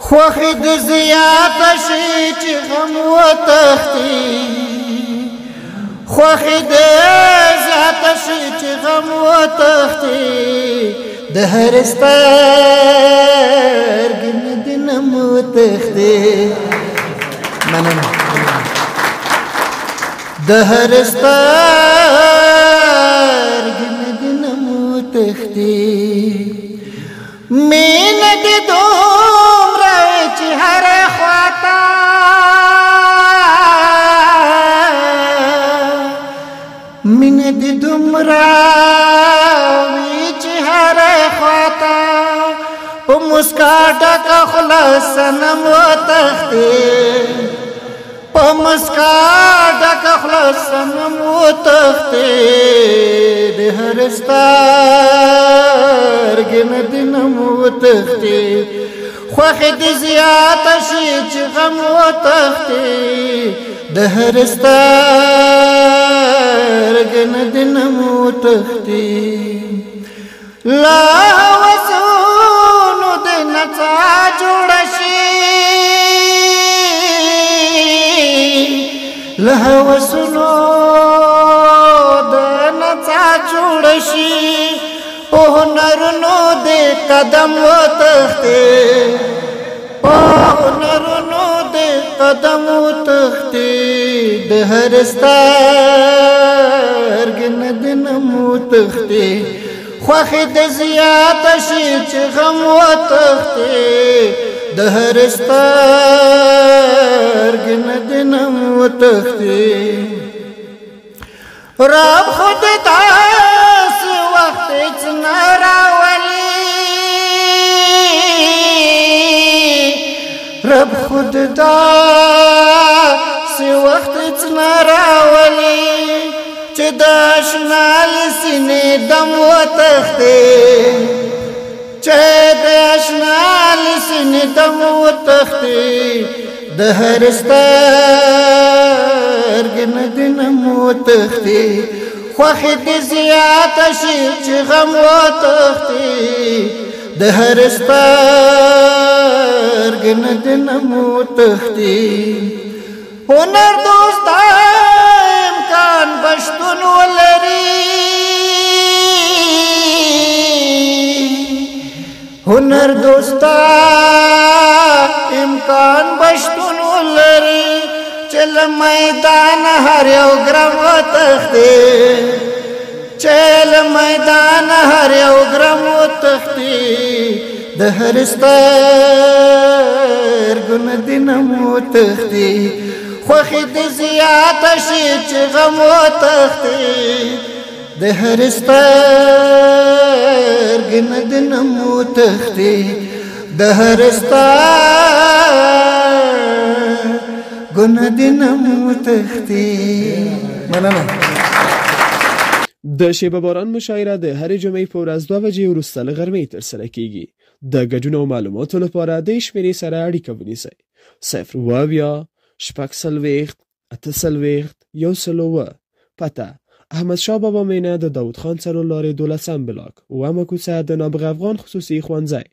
خوخي د زیات شي چې غم وتښتي خوخي د زیات شي چې غم وتښتي د هر سترګې مې د نم وتښتي مننه د هر سترګې مې د نم وتښتي مینه دې دومره چې هر خواته مینه دې دومره وي چې هر خواته په مسکا ډکه خوله صنم وتښتي په مسکا ډکه خوله صنم وتښتي د هر سترګې نه د نم وتښتي خوښې دې زیاته شي چې غم وتښتي د هر سترګې نه د نم وتښتي لا هوسونو د نڅا جوړه شي له هوسونو د نڅا جوړه شي په هنرونو د قدم وتښتي په هنرونو د قدم وتښتي د هر سترګې نه د نم وتښتي خوښې د زیاته شي چې غم وتښتي د هر سترګې نه د نم وتښتي رب خود داسې وخت هېڅ نه راولي رب خود داسې وخت هېڅ نه راولي چې د اشنا له سینې دم وتښتي چې د اشنا له سینې دم وتښتي د هر سترګې نه د نم وتښتي خوښې دې زیاته شي چې غم وتښتي د هر سترګې نه د نم وتښتي هنر دوسته امکان بشتون ولري هنر دوسته امکان بشتون ولري چې له میدان هر یو ګرم وتښتي چې له میدان هر یو ګرم وتښتي د هر سترګو نه د نم وتښتي خوښې دې زیاته شي چې غم وتښتي د هر سترګې نه د نم وتښتي د هر سترګو نه د نم وتښتي مننه د شیبه باران مشاعره د هرې جمعې په ورځ 2 بجې وروسته له غرمې ترسره کیږي د ګډون او معلوماتو لپاره د شمیرې سره اړیکه ونیسئ 0 شپږ څلوېښت اته څلوېښت یو سل اووه پته احمدشاه بابا مینه د داود خان څلور لارې 12 بلاک اومه کوڅه د نابغه افغان خصوصي ښوونځی